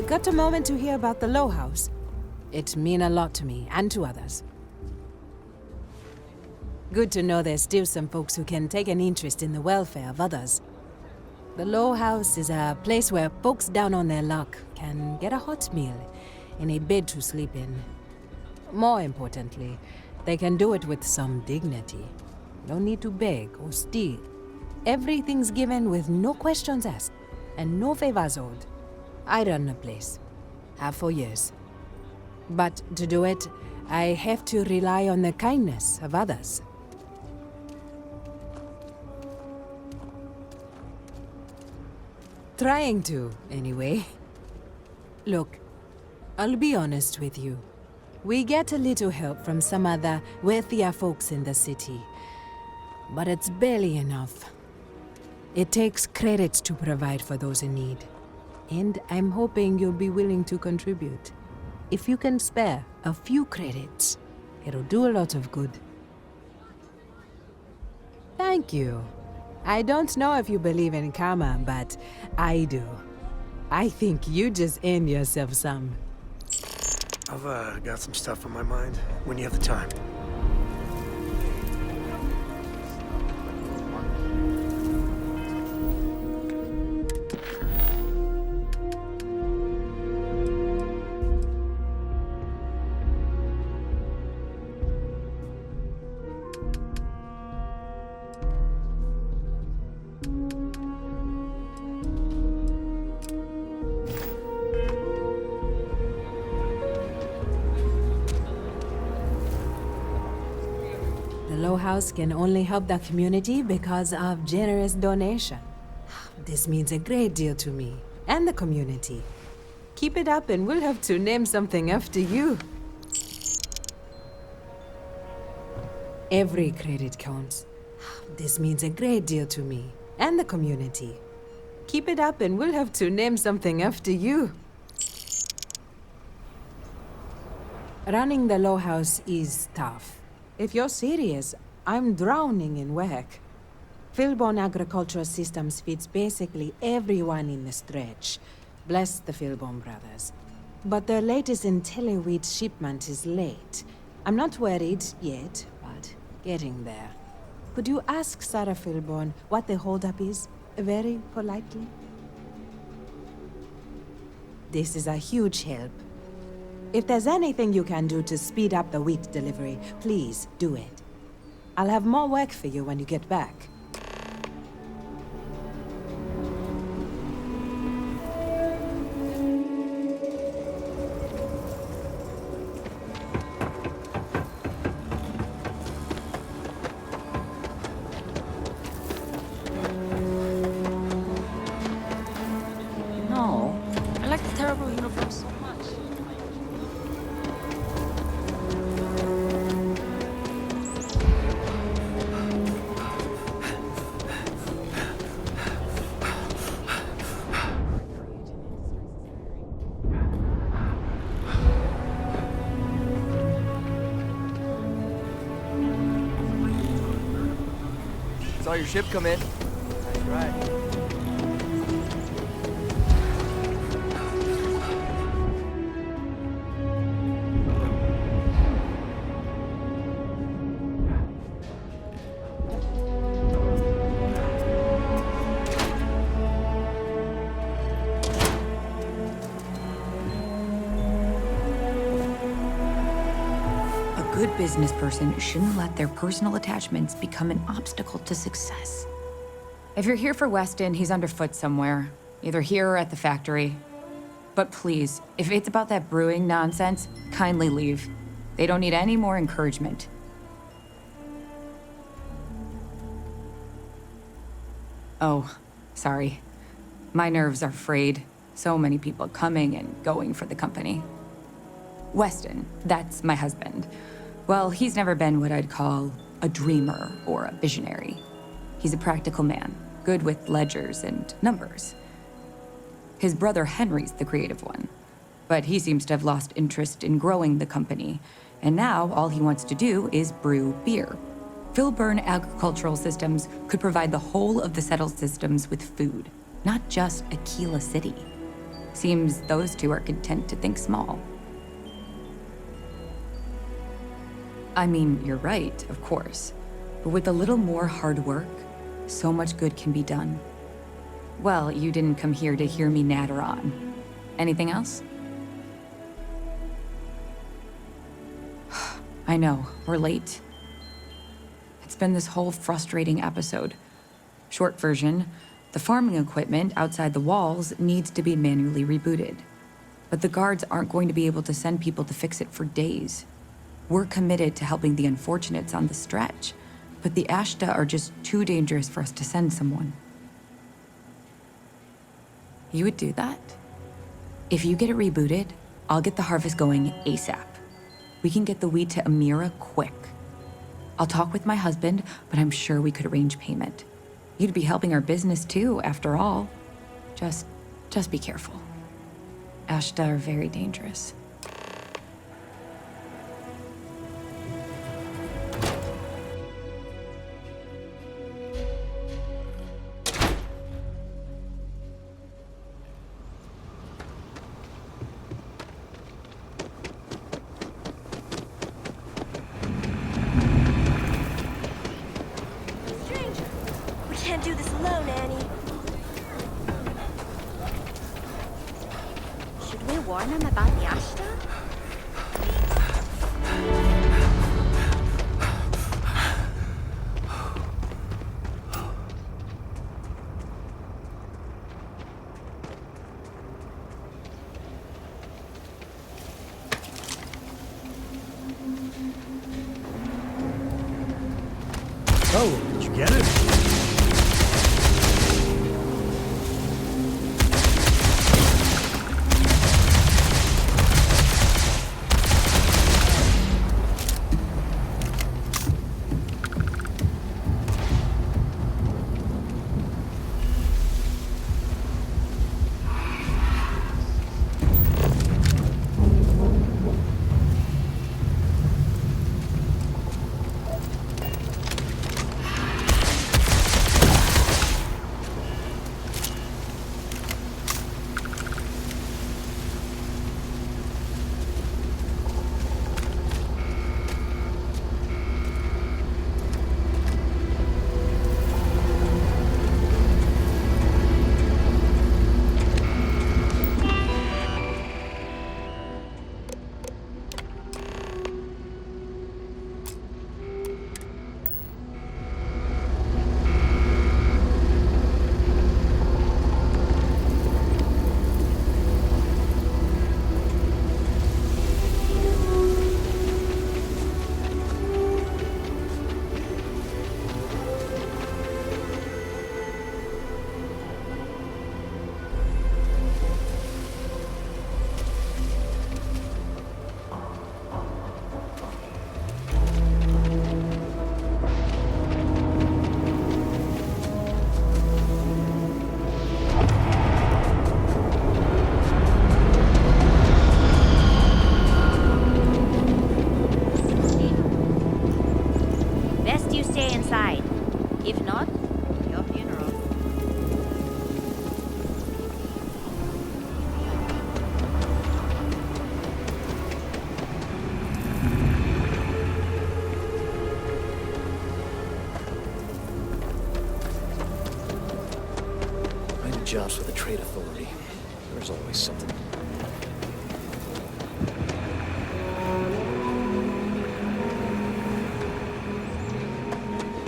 got a moment to hear about the Low House? It means a lot to me, and to others. Good to know there's still some folks who can take an interest in the welfare of others. The Low House is a place where folks down on their luck can get a hot meal and a bed to sleep in. More importantly, they can do it with some dignity. No need to beg or steal. Everything's given with no questions asked, and no favors owed. I run the place. Have for years. But to do it, I have to rely on the kindness of others. Trying to, anyway. Look, I'll be honest with you. We get a little help from some other wealthier folks in the city, but it's barely enough. It takes credits to provide for those in need, and I'm hoping you'll be willing to contribute. If you can spare a few credits, it'll do a lot of good. Thank you. I don't know if you believe in karma, but I do. I think you just earned yourself some. I've got some stuff on my mind when you have the time. The Low House can only help the community because of generous donation. This means a great deal to me and the community. Keep it up and we'll have to name something after you. Every credit counts. This means a great deal to me and the community. Keep it up and we'll have to name something after you. Running the Low House is tough. If you're serious, I'm drowning in work. Philborn Agricultural Systems feeds basically everyone in the stretch. Bless the Philborn brothers. But their latest IntelliWheat shipment is late. I'm not worried yet, but getting there. Could you ask Sarah Philborn what the holdup is, very politely? This is a huge help. If there's anything you can do to speed up the wheat delivery, please do it. I'll have more work for you when you get back. No, I like the terrible uniform so much. Saw your ship come in. That's right. A good business person shouldn't let their personal attachments become an obstacle to success. If you're here for Weston, he's underfoot somewhere, either here or at the factory. But please, if it's about that brewing nonsense, kindly leave. They don't need any more encouragement. Oh, sorry. My nerves are frayed. So many people coming and going for the company. Weston, that's my husband. Well, he's never been what I'd call a dreamer or a visionary. He's a practical man, good with ledgers and numbers. His brother Henry's the creative one, but he seems to have lost interest in growing the company, and now all he wants to do is brew beer. Philburn Agricultural Systems could provide the whole of the settled systems with food, not just Aquila City. Seems those two are content to think small. I mean, you're right, of course. But with a little more hard work, so much good can be done. Well, you didn't come here to hear me natter on. Anything else? I know, we're late. It's been this whole frustrating episode. Short version, the farming equipment outside the walls needs to be manually rebooted. But the guards aren't going to be able to send people to fix it for days. We're committed to helping the unfortunates on the stretch, but the Ashta are just too dangerous for us to send someone. You would do that? If you get it rebooted, I'll get the harvest going ASAP. We can get the wheat to Amira quick. I'll talk with my husband, but I'm sure we could arrange payment. You'd be helping our business too, after all. Just be careful. Ashta are very dangerous. Can't do this alone, Annie. Should we warn him about the Ashta? Oh, did you get it? If not, your funeral. I do jobs with the trade authority. There's always something.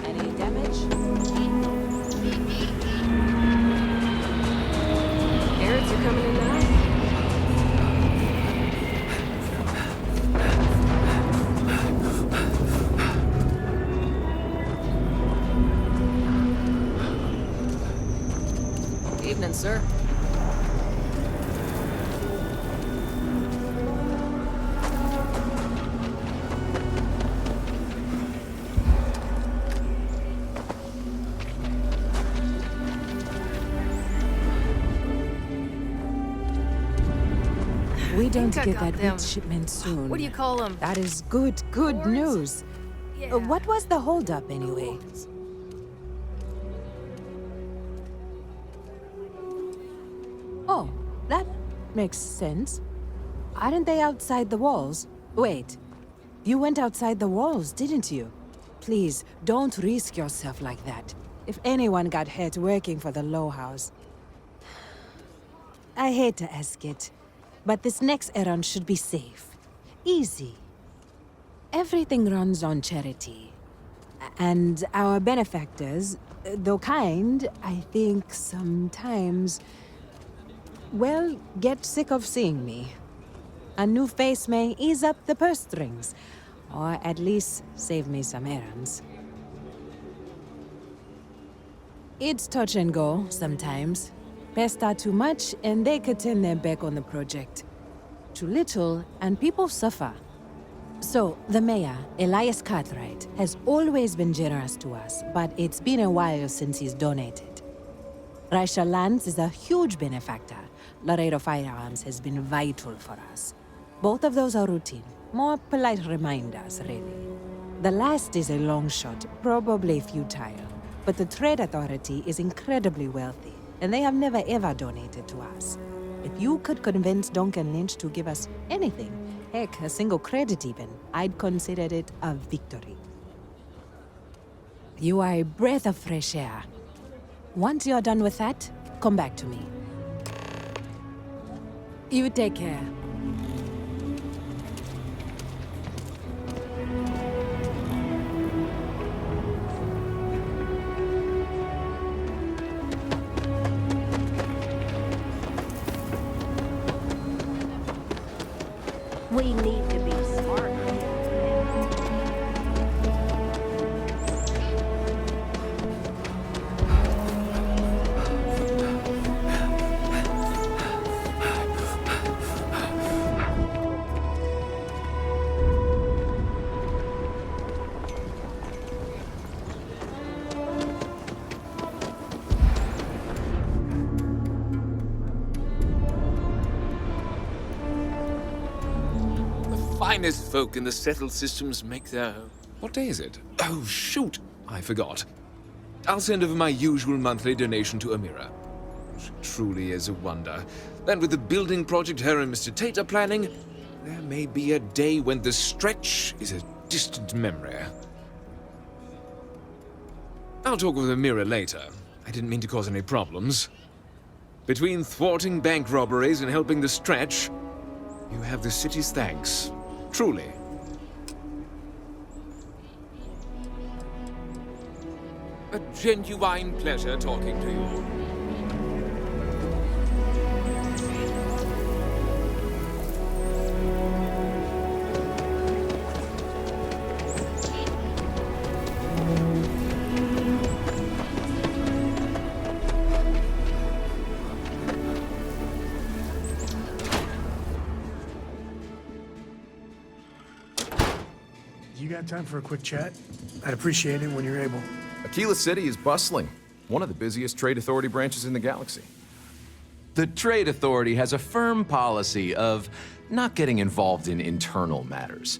Any damage? Parents are coming in now? Evening, sir. We don't I get got that them. wheat shipment soon. What do you call them? That is good Cords? news. Yeah. What was the holdup anyway? Oh, makes sense. Aren't they outside the walls? Wait. You went outside the walls, didn't you? Please, don't risk yourself like that. If anyone got hurt working for the Low House. I hate to ask it, but this next errand should be safe. Easy. Everything runs on charity. And our benefactors, though kind, I think sometimes, well, get sick of seeing me. A new face may ease up the purse strings, or at least save me some errands. It's touch and go sometimes. Pester too much, and they could turn their back on the project. Too little, and people suffer. So, the mayor, Elias Cartwright, has always been generous to us, but it's been a while since he's donated. Raisha Lands is a huge benefactor. Laredo Firearms has been vital for us. Both of those are routine, more polite reminders, really. The last is a long shot, probably futile, but the Trade Authority is incredibly wealthy, and they have never ever donated to us. If you could convince Duncan Lynch to give us anything, heck, a single credit even, I'd consider it a victory. You are a breath of fresh air. Once you're done with that, come back to me. You take care. We need to be smart. Finest folk in the settled systems make their... What day is it? Oh, shoot! I forgot. I'll send over my usual monthly donation to Amira. She truly is a wonder. And with the building project her and Mr. Tate are planning, there may be a day when the stretch is a distant memory. I'll talk with Amira later. I didn't mean to cause any problems. Between thwarting bank robberies and helping the stretch, you have the city's thanks. Truly. A genuine pleasure talking to you. You got time for a quick chat? I'd appreciate it when you're able. Aquila City is bustling, one of the busiest trade authority branches in the galaxy. The Trade Authority has a firm policy of not getting involved in internal matters.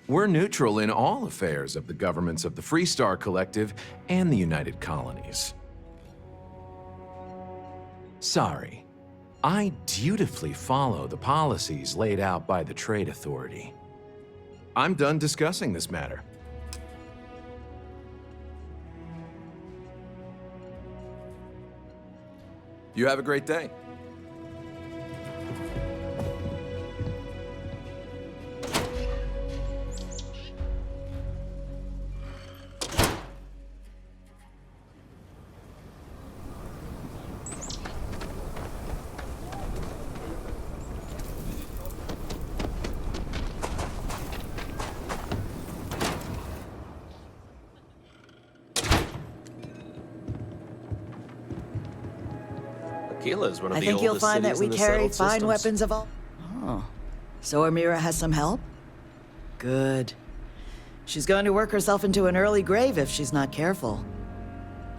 We're neutral in all affairs of the governments of the Freestar Collective and the United Colonies. Sorry, I dutifully follow the policies laid out by the Trade Authority. I'm done discussing this matter. You have a great day. Aquila's one of I the think you'll oldest find that cities we in the carry settled fine systems. weapons of all. Oh. So Amira has some help? Good. She's going to work herself into an early grave if she's not careful.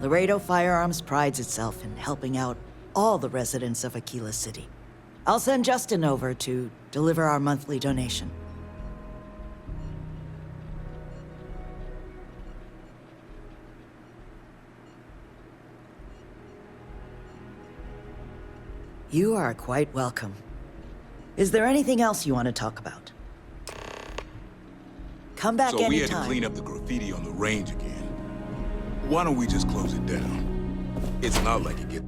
Laredo Firearms prides itself in helping out all the residents of Aquila City. I'll send Justin over to deliver our monthly donation. You are quite welcome. Is there anything else you want to talk about? Come back So we had to anytime. clean up the graffiti on the range again. Why don't we just close it down? It's not like it gets...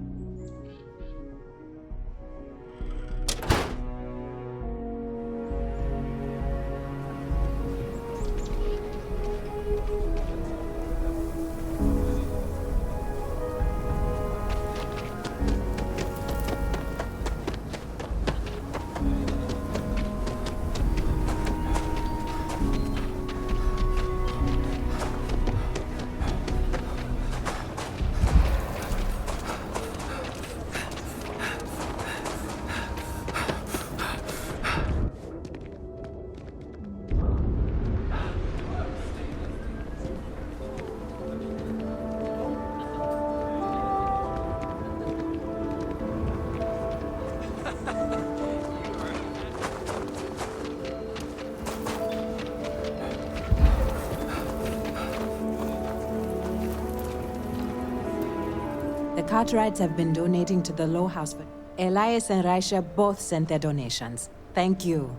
The Cartwrights have been donating to the Low House for... Elias and Raisha both sent their donations. Thank you.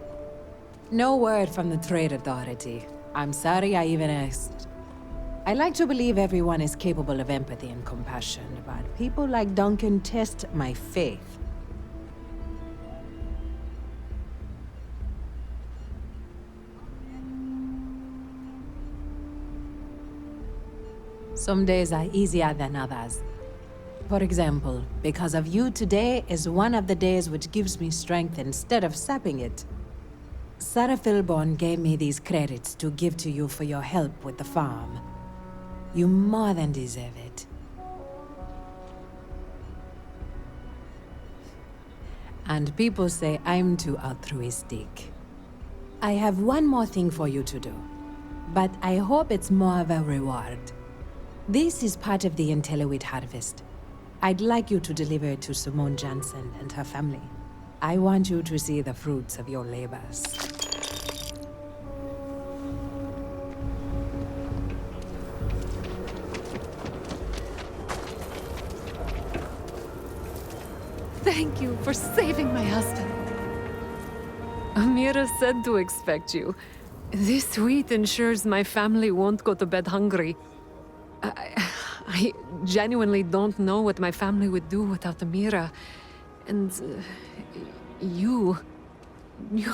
No word from the Trade Authority. I'm sorry I even asked. I like to believe everyone is capable of empathy and compassion, but people like Duncan test my faith. Some days are easier than others. For example, because of you, today is one of the days which gives me strength instead of sapping it. Sarah Philborn gave me these credits to give to you for your help with the farm. You more than deserve it. And people say I'm too altruistic. I have one more thing for you to do, but I hope it's more of a reward. This is part of the Intelliwit harvest. I'd like you to deliver it to Simone Jansen and her family. I want you to see the fruits of your labors. Thank you for saving my husband. Amira said to expect you. This wheat ensures my family won't go to bed hungry. I genuinely don't know what my family would do without Amira. And you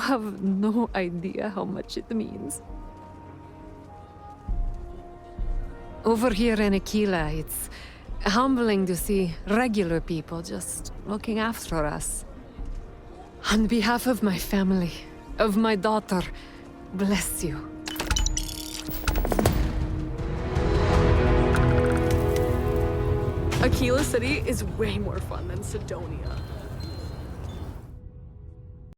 have no idea how much it means. Over here in Aquila, it's humbling to see regular people just looking after us. On behalf of my family, of my daughter, bless you. Aquila City is way more fun than Sidonia.